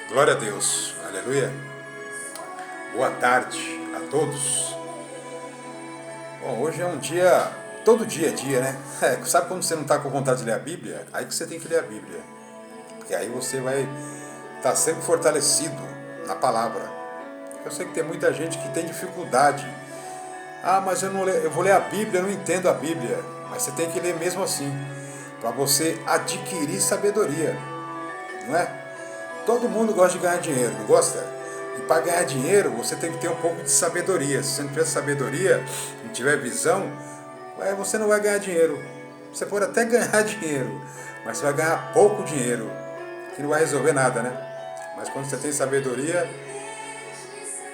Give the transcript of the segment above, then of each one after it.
Glória a Deus, aleluia. Boa tarde a todos. Bom, hoje é um dia, todo dia é dia, né? Sabe quando você não está com vontade de ler a Bíblia? Aí que você tem que ler a Bíblia. Porque aí você vai estar sempre fortalecido na palavra. Eu sei que tem muita gente que tem dificuldade. Ah, mas eu vou ler a Bíblia, eu não entendo a Bíblia. Mas você tem que ler mesmo assim, para você adquirir sabedoria, não é? Todo mundo gosta de ganhar dinheiro, não gosta? E para ganhar dinheiro, você tem que ter um pouco de sabedoria. Se você não tiver sabedoria, não tiver visão, você não vai ganhar dinheiro. Você pode até ganhar dinheiro, mas você vai ganhar pouco dinheiro, que não vai resolver nada, né? Mas quando você tem sabedoria,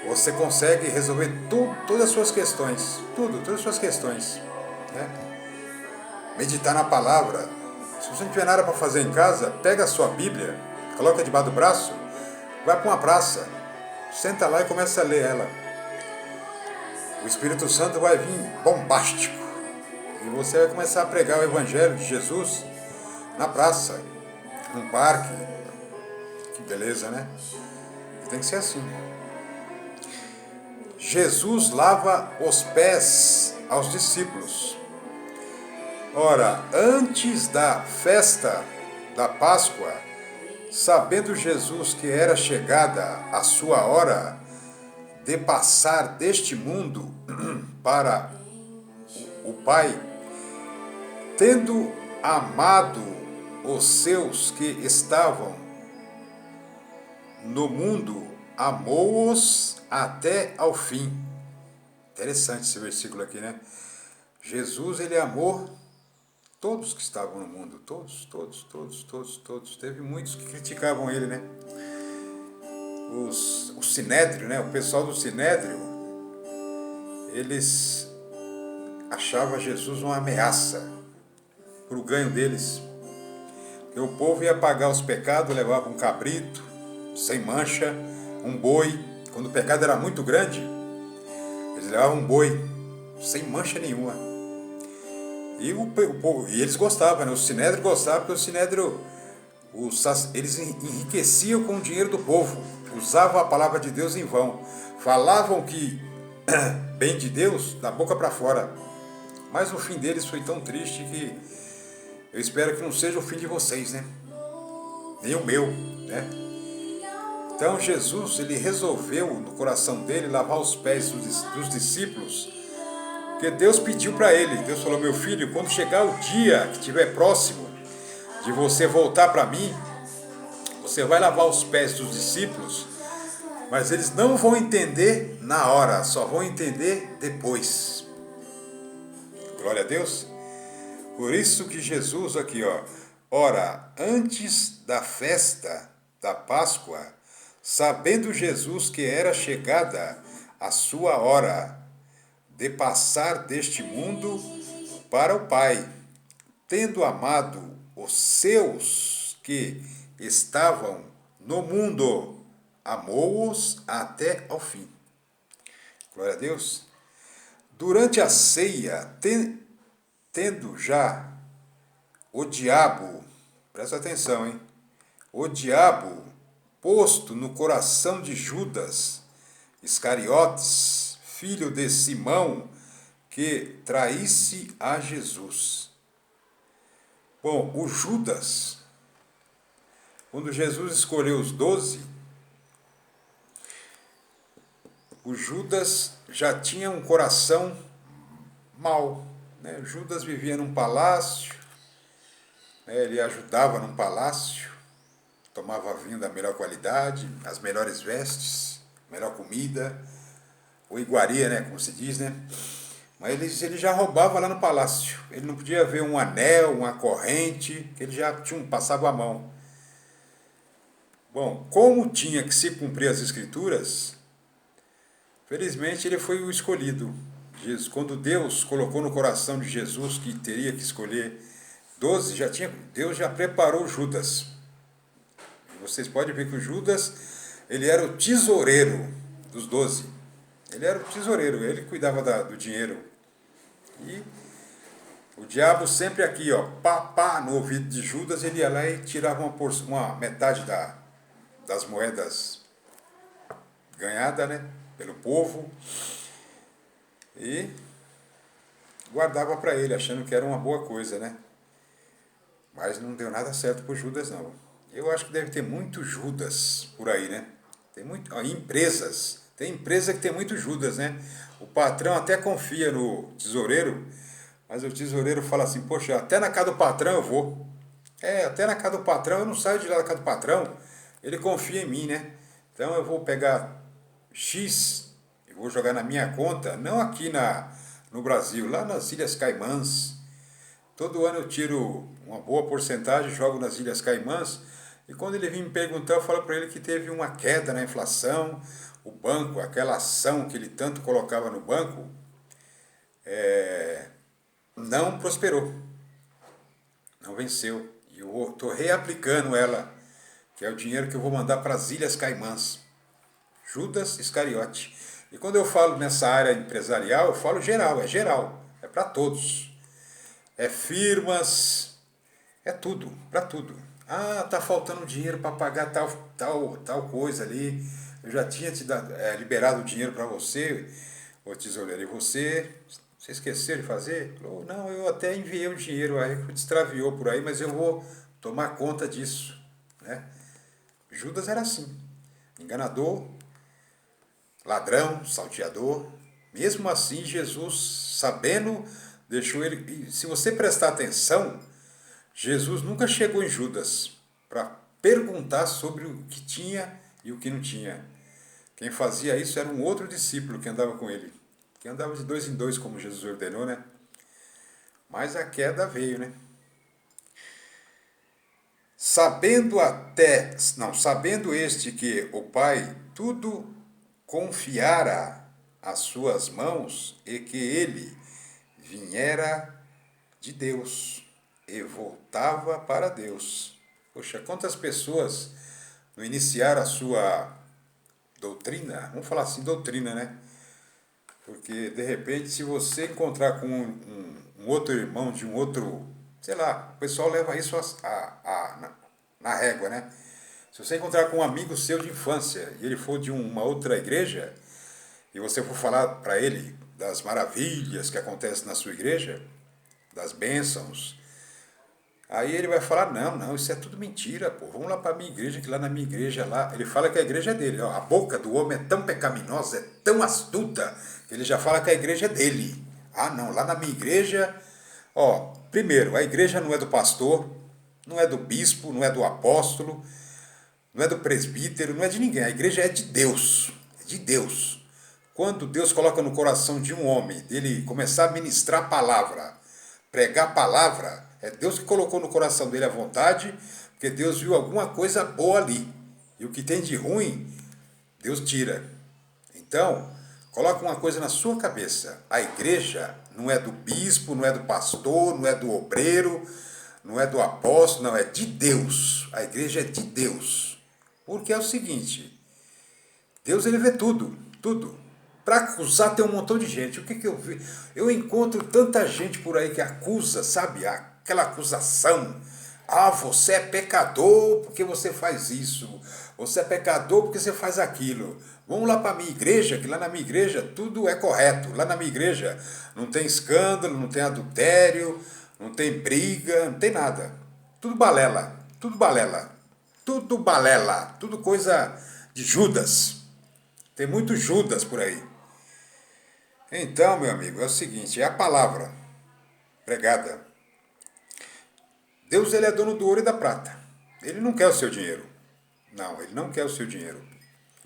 você consegue resolver todas as suas questões. Todas as suas questões. Né? Meditar na palavra. Se você não tiver nada para fazer em casa, pega a sua Bíblia, coloca debaixo do braço, vai para uma praça, senta lá e começa a ler ela. O Espírito Santo vai vir bombástico. E você vai começar a pregar o Evangelho de Jesus na praça, num parque. Que beleza, né? E tem que ser assim. Jesus lava os pés aos discípulos. Ora, antes da festa da Páscoa, sabendo Jesus que era chegada a sua hora de passar deste mundo para o Pai, tendo amado os seus que estavam no mundo, amou-os até ao fim. Interessante esse versículo aqui, né? Jesus, ele amou todos que estavam no mundo, todos. Teve muitos que criticavam ele, né? O Sinédrio, né? O pessoal do Sinédrio, eles achavam Jesus uma ameaça para o ganho deles. Porque o povo ia pagar os pecados, levava um cabrito, sem mancha, um boi. Quando o pecado era muito grande, eles levavam um boi, sem mancha nenhuma. E e eles gostavam, né? O Sinédrio gostava, porque o Sinédrio, eles enriqueciam com o dinheiro do povo, usavam a palavra de Deus em vão, falavam que bem de Deus da boca para fora, mas o fim deles foi tão triste que eu espero que não seja o fim de vocês, né? Nem o meu, né? Então Jesus, ele resolveu no coração dele lavar os pés dos discípulos, porque Deus pediu para ele. Deus falou: meu filho, quando chegar o dia que estiver próximo de você voltar para mim, você vai lavar os pés dos discípulos, mas eles não vão entender na hora, só vão entender depois. Glória a Deus. Por isso que Jesus aqui, ora, antes da festa da Páscoa, sabendo Jesus que era chegada a sua hora de passar deste mundo para o Pai, tendo amado os seus que estavam no mundo, amou-os até ao fim. Glória a Deus. Durante a ceia, tendo já o diabo, presta atenção, hein? O diabo posto no coração de Judas Iscariotes, filho de Simão, que traísse a Jesus. Bom, o Judas, quando Jesus escolheu os 12, o Judas já tinha um coração mau, né? Judas vivia num palácio, né? Ele ajudava num palácio, tomava vinho da melhor qualidade, as melhores vestes, melhor comida, ou iguaria, né, como se diz, né? Mas ele já roubava lá no palácio. Ele não podia ver um anel, uma corrente, que ele já passava a mão. Bom, como tinha que se cumprir as escrituras, felizmente ele foi o escolhido. Quando Deus colocou no coração de Jesus que teria que escolher 12, Deus já preparou Judas. E vocês podem ver que o Judas, ele era o tesoureiro dos 12. Ele era o tesoureiro, ele cuidava do dinheiro. E o diabo sempre aqui, pá, no ouvido de Judas, ele ia lá e tirava uma metade das moedas ganhadas, né, pelo povo, e guardava para ele, achando que era uma boa coisa, né? Mas não deu nada certo para Judas, não. Eu acho que deve ter muito Judas por aí, né? Tem muito, ó, empresas. Tem empresa que tem muito Judas, né? O patrão até confia no tesoureiro, mas o tesoureiro fala assim, poxa, até na casa do patrão eu vou. Até na casa do patrão, eu não saio de lá da casa do patrão. Ele confia em mim, né? Então eu vou pegar X e vou jogar na minha conta, não aqui no Brasil, lá nas Ilhas Caimãs. Todo ano eu tiro uma boa porcentagem, jogo nas Ilhas Caimãs, e quando ele vem me perguntar, eu falo para ele que teve uma queda na inflação, o banco, aquela ação que ele tanto colocava no banco, não prosperou, não venceu. E eu estou reaplicando ela, que é o dinheiro que eu vou mandar para as Ilhas Caimãs. Judas Iscariote. E quando eu falo nessa área empresarial, eu falo geral, é para todos. É firmas, é tudo, para tudo. Ah, tá faltando dinheiro para pagar tal coisa ali. Eu já tinha liberado o dinheiro para você, ô tesoureiro, e você esqueceu de fazer? Falou, não, eu até enviei o dinheiro, aí extraviou por aí, mas eu vou tomar conta disso, né? Judas era assim, enganador, ladrão, salteador. Mesmo assim, Jesus, sabendo, deixou ele. E se você prestar atenção, Jesus nunca chegou em Judas para perguntar sobre o que tinha e o que não tinha. Quem fazia isso era um outro discípulo que andava com ele, que andava de dois em dois, como Jesus ordenou, né? Mas a queda veio, né? Sabendo este que o Pai tudo confiara às suas mãos e que ele viera de Deus e voltava para Deus. Poxa, quantas pessoas não iniciaram a sua doutrina? Vamos falar assim, doutrina, né? Porque, de repente, se você encontrar com um outro irmão de um outro, sei lá, o pessoal leva isso na régua, né? Se você encontrar com um amigo seu de infância e ele for de uma outra igreja, e você for falar para ele das maravilhas que acontecem na sua igreja, das bênçãos, aí ele vai falar, não, isso é tudo mentira, pô, vamos lá para a minha igreja, que lá na minha igreja, lá, ele fala que a igreja é dele, ó, a boca do homem é tão pecaminosa, é tão astuta, que ele já fala que a igreja é dele. Ah, não, lá na minha igreja, ó, primeiro, a igreja não é do pastor, não é do bispo, não é do apóstolo, não é do presbítero, não é de ninguém, a igreja é de Deus, é de Deus. Quando Deus coloca no coração de um homem, dele começar a ministrar a palavra, pregar a palavra, é Deus que colocou no coração dele a vontade, porque Deus viu alguma coisa boa ali. E o que tem de ruim, Deus tira. Então, coloca uma coisa na sua cabeça. A igreja não é do bispo, não é do pastor, não é do obreiro, não é do apóstolo, não, é de Deus. A igreja é de Deus. Porque é o seguinte, Deus ele vê tudo, tudo. Para acusar tem um montão de gente. O que eu vi? Eu encontro tanta gente por aí que acusa, sabe? Aquela acusação. Ah, você é pecador porque você faz isso. Você é pecador porque você faz aquilo. Vamos lá para a minha igreja, que lá na minha igreja tudo é correto. Lá na minha igreja não tem escândalo, não tem adultério, não tem briga, não tem nada. Tudo balela, tudo balela. Tudo balela, tudo coisa de Judas. Tem muito Judas por aí. Então, meu amigo, é o seguinte, é a palavra pregada. Deus ele é dono do ouro e da prata. Ele não quer o seu dinheiro. Não, ele não quer o seu dinheiro.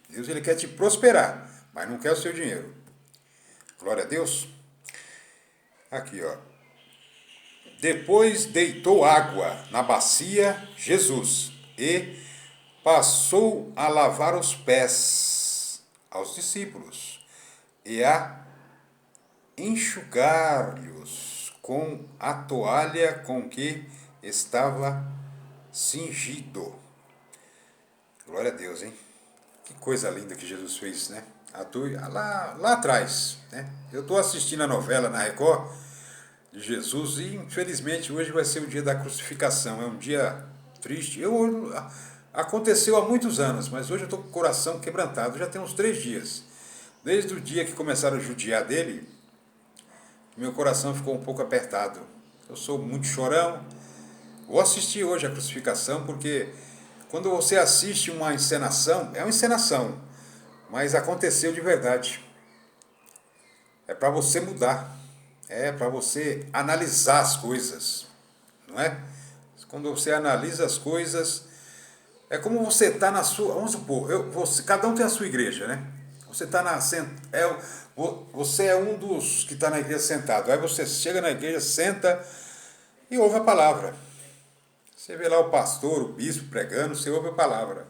Deus ele quer te prosperar, mas não quer o seu dinheiro. Glória a Deus. Aqui, ó. Depois deitou água na bacia Jesus e passou a lavar os pés aos discípulos e a enxugar-lhes com a toalha com que estava cingido. Glória a Deus, hein? Que coisa linda que Jesus fez, né? Lá atrás, né? Eu estou assistindo a novela na Record de Jesus e infelizmente hoje vai ser o dia da crucificação. É um dia triste. Aconteceu há muitos anos, mas hoje eu estou com o coração quebrantado, já tem uns 3 dias. Desde o dia que começaram a judiar dele, meu coração ficou um pouco apertado. Eu sou muito chorão. Vou assistir hoje a crucificação, porque quando você assiste uma encenação, é uma encenação, mas aconteceu de verdade. É para você mudar, é para você analisar as coisas, não é? Quando você analisa as coisas, é como você está na sua. Vamos supor, cada um tem a sua igreja, né? Você está você é um dos que está na igreja sentado. Aí você chega na igreja, senta e ouve a palavra. Você vê lá o pastor, o bispo pregando, você ouve a palavra.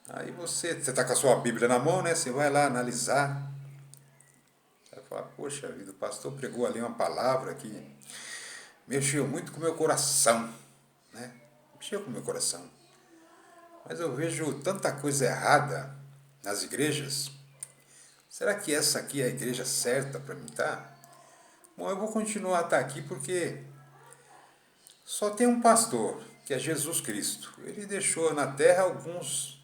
Aí você está com a sua Bíblia na mão, né? Você vai lá analisar. Vai falar, poxa vida, o pastor pregou ali uma palavra que mexeu muito com o meu coração, né? Mexeu com o meu coração. Mas eu vejo tanta coisa errada nas igrejas. Será que essa aqui é a igreja certa para mim estar? Bom, eu vou continuar a estar aqui porque só tem um pastor, que é Jesus Cristo. Ele deixou na terra alguns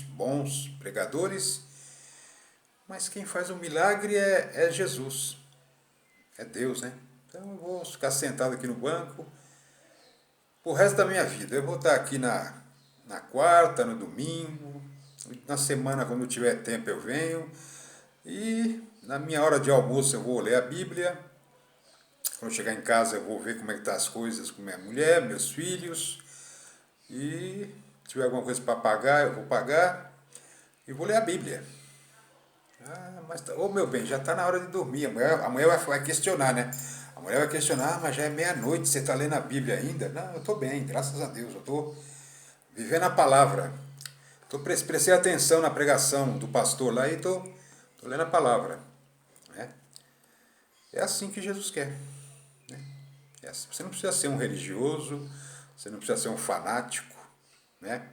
bons pregadores, mas quem faz o milagre é Jesus, é Deus, né? Então eu vou ficar sentado aqui no banco o resto da minha vida. Eu vou estar aqui na quarta, no domingo, na semana, quando eu tiver tempo, eu venho. E na minha hora de almoço eu vou ler a Bíblia. Quando eu chegar em casa eu vou ver como é que estão as coisas com minha mulher, meus filhos. E se tiver alguma coisa para pagar, eu vou pagar. E vou ler a Bíblia. Ah, mas, meu bem, já está na hora de dormir. A mulher vai questionar, né? A mulher vai questionar, mas já é meia-noite, você está lendo a Bíblia ainda? Não, eu estou bem, graças a Deus. Eu estou vivendo a palavra. Prestei atenção na pregação do pastor lá e estou lendo a palavra. Né? É assim que Jesus quer. Né? Você não precisa ser um religioso, você não precisa ser um fanático. Né?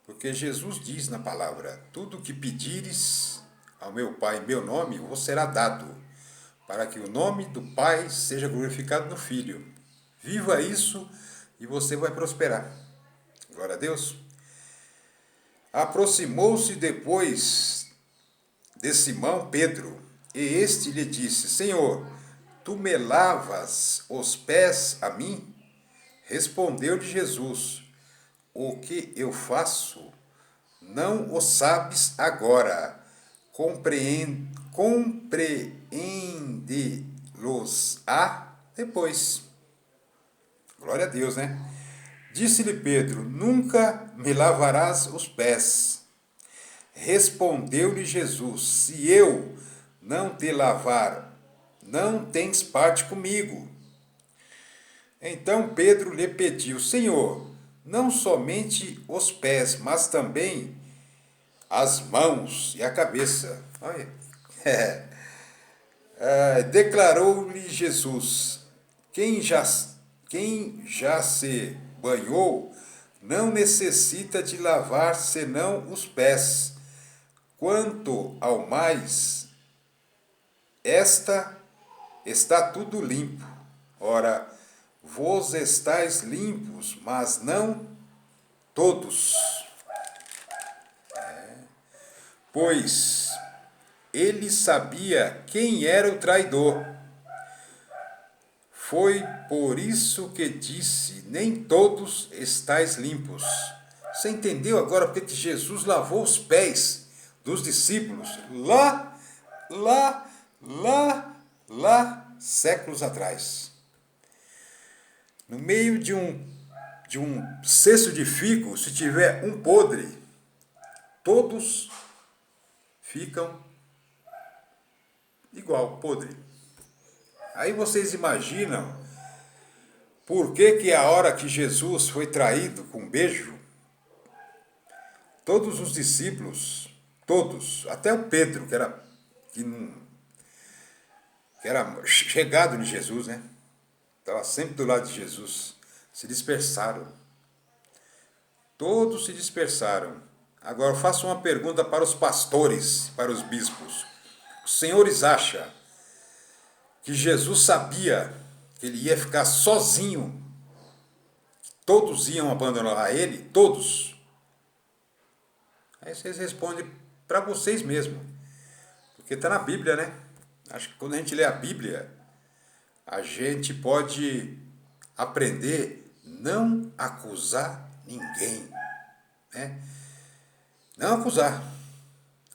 Porque Jesus diz na palavra, tudo que pedires ao meu Pai em meu nome, vos será dado, para que o nome do Pai seja glorificado no Filho. Viva isso e você vai prosperar. Glória a Deus. Aproximou-se depois de Simão Pedro, e este lhe disse, Senhor, tu me lavas os pés a mim? Respondeu-lhe Jesus, o que eu faço, não o sabes agora, compreende-los-á depois. Glória a Deus, né? Disse-lhe Pedro, nunca me lavarás os pés. Respondeu-lhe Jesus, se eu não te lavar, não tens parte comigo. Então Pedro lhe pediu, Senhor, não somente os pés, mas também as mãos e a cabeça. Olha. Declarou-lhe Jesus, quem já se banhou não necessita de lavar senão os pés. Quanto ao mais, está tudo limpo. Ora, vós estáis limpos, mas não todos. Pois ele sabia quem era o traidor. Foi por isso que disse, nem todos estáis limpos. Você entendeu agora porque que Jesus lavou os pés dos discípulos lá, séculos atrás? No meio de um cesto de figo, se tiver um podre, todos ficam igual, podre. Aí vocês imaginam por que a hora que Jesus foi traído com um beijo, todos os discípulos, todos, até o Pedro, que era chegado em Jesus, né? Estava sempre do lado de Jesus, se dispersaram. Todos se dispersaram. Agora eu faço uma pergunta para os pastores, para os bispos. Os senhores acham que Jesus sabia que ele ia ficar sozinho todos iam abandonar ele? Todos? Aí vocês respondem para vocês mesmos. Porque está na Bíblia, né? Acho que quando a gente lê a Bíblia, a gente pode aprender não acusar ninguém, né? Não acusar.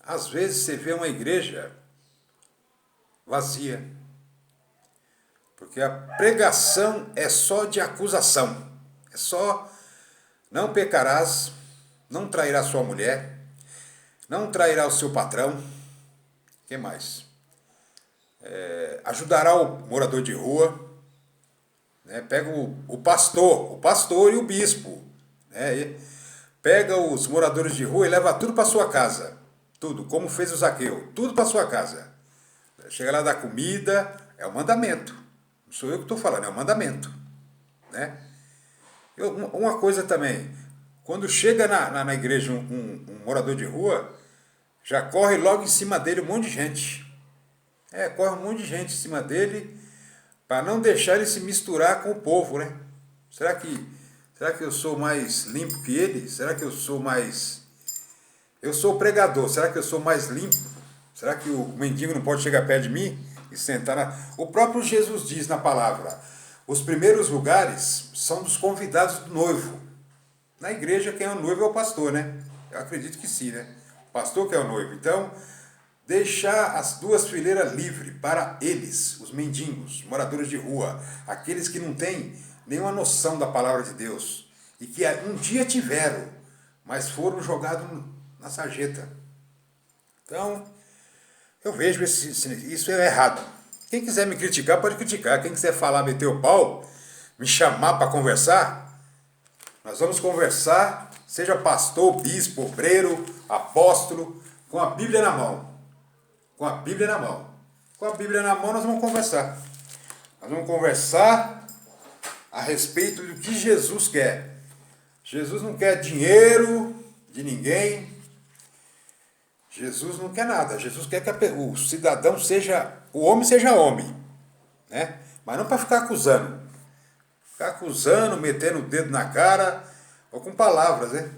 Às vezes você vê uma igreja vazia, porque a pregação é só de acusação, é só não pecarás, não trairás sua mulher, não trairá o seu patrão, o que mais? Ajudará o morador de rua, né? Pega o pastor e o bispo, né? Pega os moradores de rua e leva tudo para sua casa, tudo, como fez o Zaqueu, tudo para sua casa. Chega lá da comida, é o mandamento, não sou eu que estou falando, é o mandamento, né? Uma coisa também, quando chega na igreja um morador de rua, já corre logo em cima dele um monte de gente. Corre um monte de gente em cima dele para não deixar ele se misturar com o povo, né? Será que eu sou mais limpo que ele? Será que eu sou mais... Eu sou o pregador, será que eu sou mais limpo? Será que o mendigo não pode chegar perto de mim e sentar na... O próprio Jesus diz na palavra, os primeiros lugares são dos convidados do noivo. Na igreja quem é o noivo é o pastor, né? Eu acredito que sim, né? O pastor que é o noivo. Então, deixar as duas fileiras livres para eles, os mendigos, moradores de rua, aqueles que não têm nenhuma noção da palavra de Deus e que um dia tiveram, mas foram jogados na sarjeta. Então, eu vejo isso é errado. Quem quiser me criticar, pode criticar. Quem quiser falar, meter o pau, me chamar para conversar, nós vamos conversar, seja pastor, bispo, obreiro, apóstolo, com a Bíblia na mão. Com a Bíblia na mão. Com a Bíblia na mão nós vamos conversar. Nós vamos conversar a respeito do que Jesus quer. Jesus não quer dinheiro de ninguém. Jesus não quer nada. Jesus quer que o cidadão seja, o homem seja homem, né? Mas não para ficar acusando. Ficar acusando, metendo o dedo na cara, ou com palavras, né?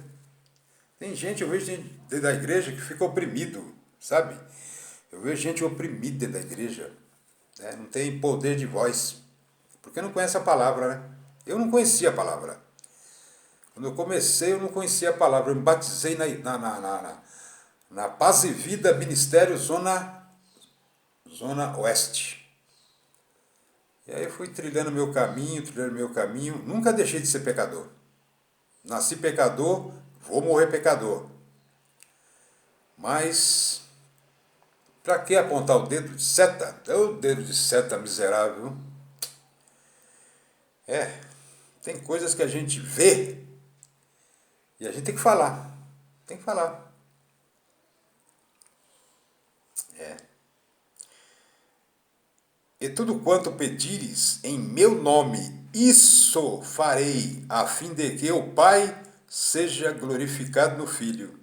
Tem gente, eu vejo gente dentro da igreja que fica oprimido, sabe? Eu vejo gente oprimida dentro da igreja, né? Não tem poder de voz, porque não conhece a palavra, né? Eu não conhecia a palavra. Quando eu comecei, eu não conhecia a palavra. Eu me batizei na Paz e Vida Ministério Zona Oeste. E aí eu fui trilhando meu caminho, nunca deixei de ser pecador. Nasci pecador, vou morrer pecador. Mas, para que apontar o dedo de seta? É o dedo de seta miserável. Tem coisas que a gente vê e a gente tem que falar. Tem que falar. E tudo quanto pedires em meu nome, isso farei, a fim de que o Pai seja glorificado no Filho.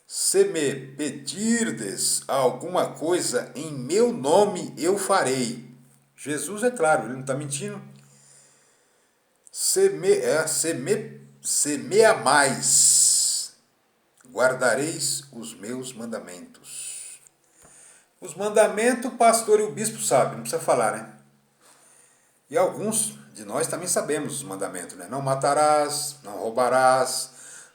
Se me pedirdes alguma coisa em meu nome, eu farei. Jesus é claro, ele não está mentindo. Se me amais, guardareis os meus mandamentos. Os mandamentos o pastor e o bispo sabem, não precisa falar, né? E alguns de nós também sabemos os mandamentos, né? Não matarás, não roubarás,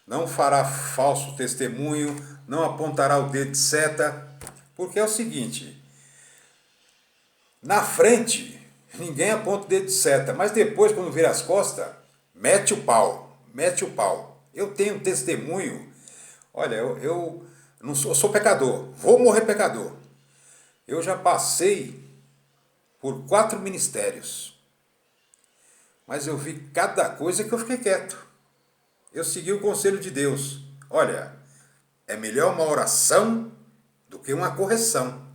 não fará falso testemunho, não apontará o dedo de seta. Porque é o seguinte, na frente ninguém aponta o dedo de seta, mas depois quando vira as costas, mete o pau, mete o pau. Eu tenho testemunho, olha, eu não sou pecador, vou morrer pecador. Eu já passei por 4 ministérios, mas eu vi cada coisa que eu fiquei quieto. Eu segui o conselho de Deus. Olha, é melhor uma oração do que uma correção.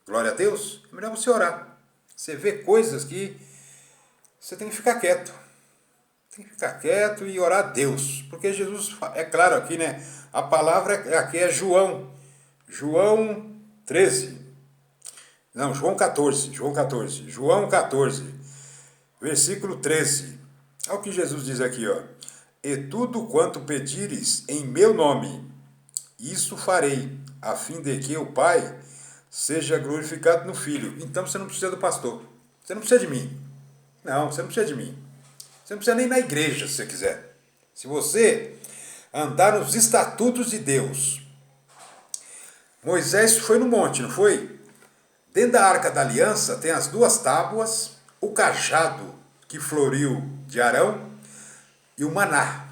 Glória a Deus, é melhor você orar. Você vê coisas que você tem que ficar quieto. Tem que ficar quieto e orar a Deus. Porque Jesus, é claro aqui, né? A palavra aqui é João 13. Não, João 14, versículo 13. Olha o que Jesus diz aqui, ó. E tudo quanto pedires em meu nome, isso farei, a fim de que o Pai seja glorificado no Filho. Então você não precisa do pastor. Você não precisa de mim. Não, você não precisa de mim. Você não precisa nem ir na igreja, se você quiser. Se você andar nos estatutos de Deus. Moisés foi no monte, não foi? Dentro da Arca da Aliança tem as duas tábuas, o cajado que floriu de Arão e o maná.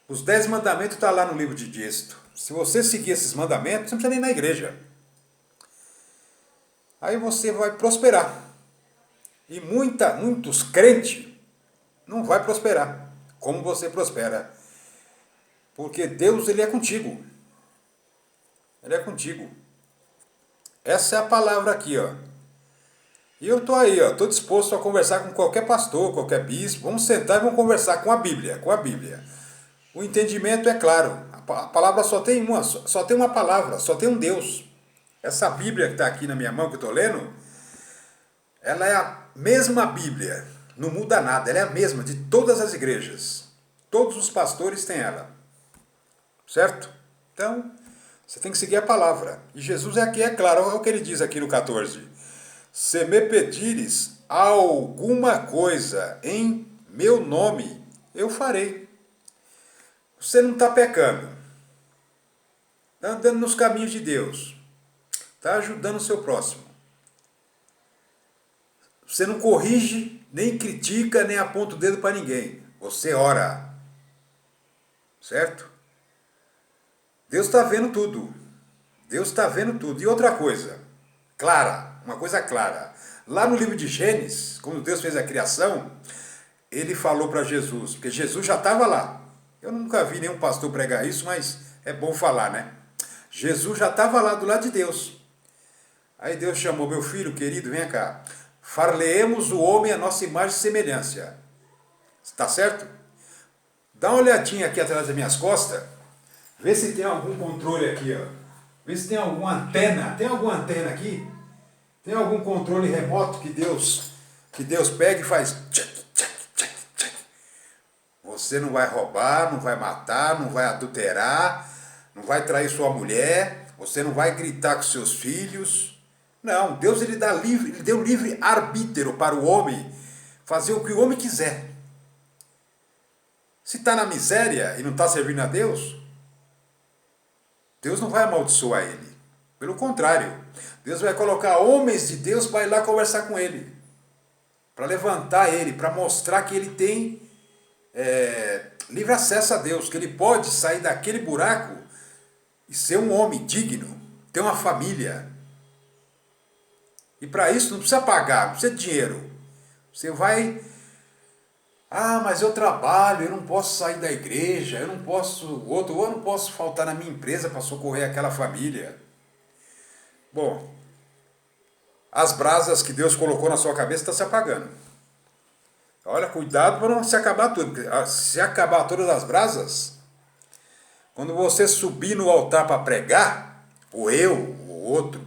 Os 10 mandamentos estão lá no livro de Êxodo. Se você seguir esses mandamentos, você não precisa nem ir na igreja. Aí você vai prosperar. E muitos crentes não vai prosperar como você prospera. Porque Deus, ele é contigo. Ele é contigo. Essa é a palavra aqui, ó. E eu estou aí, ó, estou disposto a conversar com qualquer pastor, qualquer bispo. Vamos sentar e vamos conversar com a Bíblia, com a Bíblia. O entendimento é claro. A palavra só tem uma palavra, só tem um Deus. Essa Bíblia que está aqui na minha mão, que eu estou lendo, ela é a mesma Bíblia. Não muda nada, ela é a mesma de todas as igrejas. Todos os pastores têm ela. Certo? Então, você tem que seguir a palavra. E Jesus aqui é claro, é o que ele diz aqui no 14. Se me pedires alguma coisa em meu nome, eu farei. Você não está pecando. Está andando nos caminhos de Deus. Está ajudando o seu próximo. Você não corrige, nem critica, nem aponta o dedo para ninguém. Você ora. Certo? Deus está vendo tudo. Deus está vendo tudo. E outra coisa, clara, uma coisa clara. Lá no livro de Gênesis, quando Deus fez a criação, ele falou para Jesus, porque Jesus já estava lá. Eu nunca vi nenhum pastor pregar isso, mas é bom falar, né? Jesus já estava lá do lado de Deus. Aí Deus chamou: meu filho querido, vem cá. Far-lhe-emos o homem a nossa imagem e semelhança. Está certo? Dá uma olhadinha aqui atrás das minhas costas. Vê se tem algum controle aqui, ó. Vê se tem alguma antena. Tem alguma antena aqui? Tem algum controle remoto que Deus pega e faz tchac, tchac, tchac, tchac. Você não vai roubar, não vai matar, não vai adulterar, não vai trair sua mulher, você não vai gritar com seus filhos. Não, Deus ele deu livre arbítrio para o homem fazer o que o homem quiser. Se está na miséria e não está servindo a Deus, Deus não vai amaldiçoar ele. Pelo contrário, Deus vai colocar homens de Deus para ir lá conversar com ele. Para levantar ele, para mostrar que ele tem livre acesso a Deus, que ele pode sair daquele buraco e ser um homem digno, ter uma família. E para isso não precisa pagar, não precisa de dinheiro. Você vai... Ah, mas eu trabalho, eu não posso sair da igreja, eu não posso faltar na minha empresa para socorrer aquela família. Bom, as brasas que Deus colocou na sua cabeça estão se apagando. Olha, cuidado para não se acabar tudo. Se acabar todas as brasas, quando você subir no altar para pregar, ou eu, ou outro,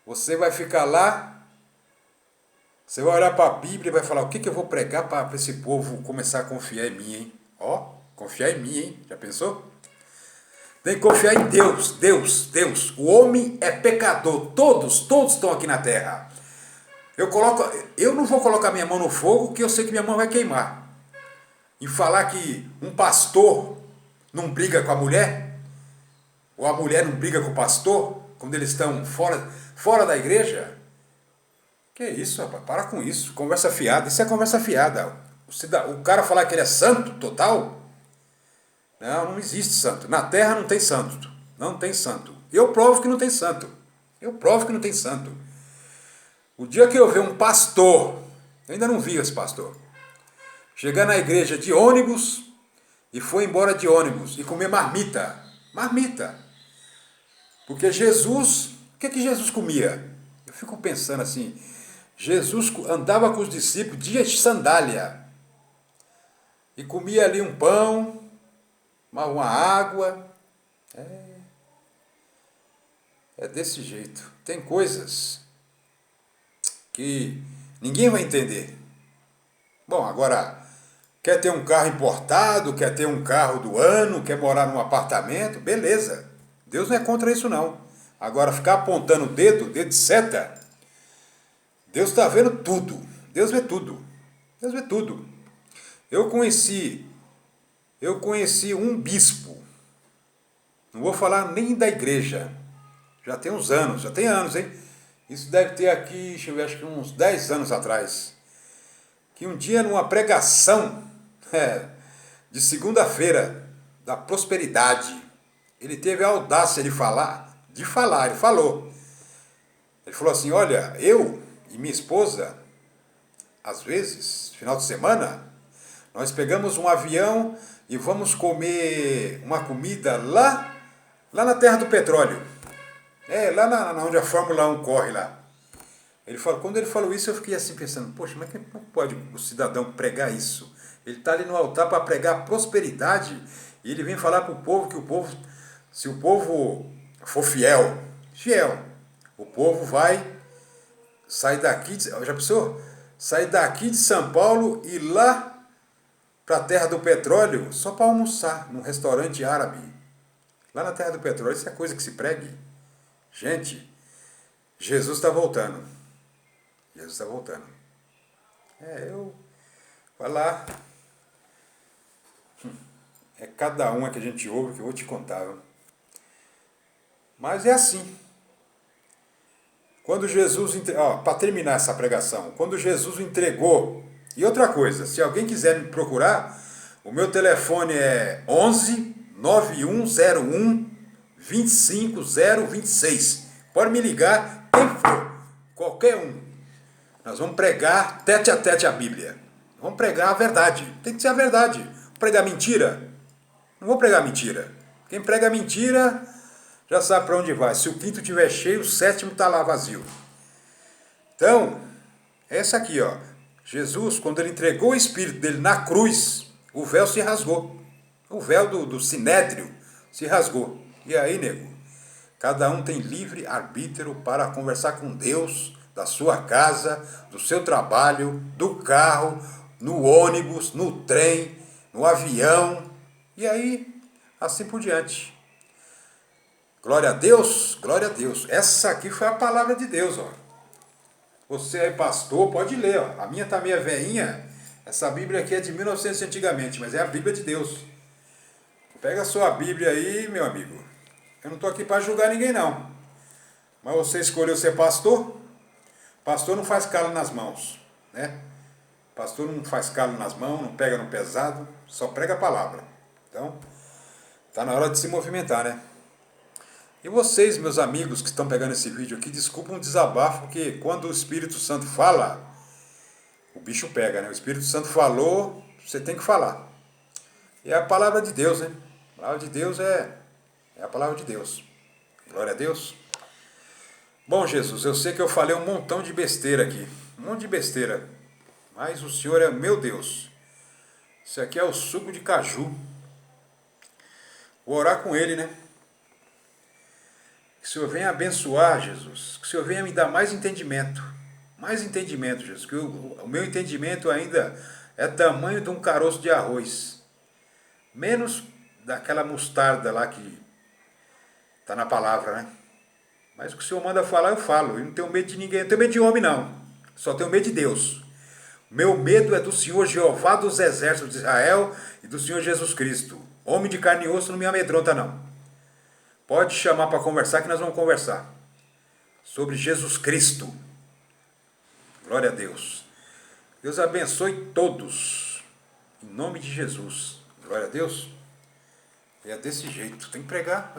você vai ficar lá, você vai olhar para a Bíblia e vai falar: o que eu vou pregar para esse povo começar a confiar em mim, hein? Ó, confiar em mim, hein? Já pensou? Tem que confiar em Deus, Deus, Deus. O homem é pecador, todos estão aqui na terra. Eu não vou colocar minha mão no fogo, porque eu sei que minha mão vai queimar. E falar que um pastor não briga com a mulher, ou a mulher não briga com o pastor, quando eles estão fora da igreja. Que isso, rapaz? Para com isso. Conversa fiada. Isso é conversa fiada. O cara falar que ele é santo total? Não existe santo. Na terra não tem santo. Não tem santo. Eu provo que não tem santo. Eu provo que não tem santo. O dia que eu ver um pastor, eu ainda não vi esse pastor, chegar na igreja de ônibus e foi embora de ônibus e comer marmita. Marmita. Porque Jesus, o que Jesus comia? Eu fico pensando assim, Jesus andava com os discípulos de sandália e comia ali um pão, uma água. É desse jeito. Tem coisas que Ninguém vai entender. Bom, agora, quer ter um carro importado, quer ter um carro do ano, quer morar num apartamento, beleza. Deus não é contra isso não. Agora, ficar apontando o dedo de seta, Deus está vendo tudo. Deus vê tudo. Deus vê tudo. Eu conheci um bispo, não vou falar nem da igreja, já tem anos, hein? Isso deve ter aqui, deixa eu ver, acho que uns 10 anos atrás, que um dia numa pregação de segunda-feira da prosperidade, ele teve a audácia de falar, ele falou assim, olha, eu e minha esposa, às vezes, final de semana, nós pegamos um avião e vamos comer uma comida lá na terra do petróleo. Lá onde a Fórmula 1 corre lá. Quando ele falou isso, eu fiquei assim pensando, poxa, mas como pode o cidadão pregar isso? Ele está ali no altar para pregar prosperidade e ele vem falar para o povo que se o povo for fiel, o povo vai sair daqui, já pensou? Sair daqui de São Paulo e ir lá para a terra do petróleo só para almoçar num restaurante árabe. Lá na terra do petróleo, isso é coisa que se pregue. Gente, Jesus está voltando. Jesus está voltando. Eu falar. É cada uma que a gente ouve que eu vou te contar. Mas é assim. Quando Jesus, para terminar essa pregação, quando Jesus entregou. E outra coisa, se alguém quiser me procurar, o meu telefone é 11 9101 25026. Pode me ligar, quem for, qualquer um. Nós vamos pregar tete a tete a Bíblia. Vamos pregar a verdade. Tem que ser a verdade. Vou pregar mentira? Não vou pregar mentira. Quem prega mentira já sabe para onde vai. Se o quinto estiver cheio, o sétimo está lá vazio. Então, essa aqui, Jesus, quando ele entregou o Espírito dele na cruz, o véu se rasgou. O véu do sinédrio se rasgou. E aí, nego, cada um tem livre arbítrio para conversar com Deus, da sua casa, do seu trabalho, do carro, no ônibus, no trem, no avião, e aí, assim por diante. Glória a Deus, glória a Deus. Essa aqui foi a palavra de Deus, Você é pastor, pode ler, A minha tá meio veinha. Essa Bíblia aqui é de 1900 antigamente, mas é a Bíblia de Deus. Pega a sua Bíblia aí, meu amigo. Eu não estou aqui para julgar ninguém, não. Mas você escolheu ser pastor? Pastor não faz calo nas mãos, né? Pastor não faz calo nas mãos, não pega no pesado, só prega a palavra. Então, tá na hora de se movimentar, né? E vocês, meus amigos que estão pegando esse vídeo aqui, desculpem um desabafo, porque quando o Espírito Santo fala, o bicho pega, né? O Espírito Santo falou, você tem que falar. E é a palavra de Deus, né? A palavra de Deus é a palavra de Deus. Glória a Deus. Bom, Jesus, eu sei que eu falei um montão de besteira aqui. Um monte de besteira. Mas o Senhor é meu Deus. Isso aqui é o suco de caju. Vou orar com Ele, né? Que o Senhor venha abençoar, Jesus. Que o Senhor venha me dar mais entendimento. Mais entendimento, Jesus. Que o meu entendimento ainda é tamanho de um caroço de arroz. Menos daquela mostarda lá que está na palavra, né? Mas o que o Senhor manda falar, eu falo. Eu não tenho medo de ninguém. Eu não tenho medo de homem, não. Só tenho medo de Deus. Meu medo é do Senhor Jeová dos exércitos de Israel e do Senhor Jesus Cristo. Homem de carne e osso não me amedronta, não. Pode chamar para conversar que nós vamos conversar. Sobre Jesus Cristo. Glória a Deus. Deus abençoe todos. Em nome de Jesus. Glória a Deus. E é desse jeito. Tem que pregar.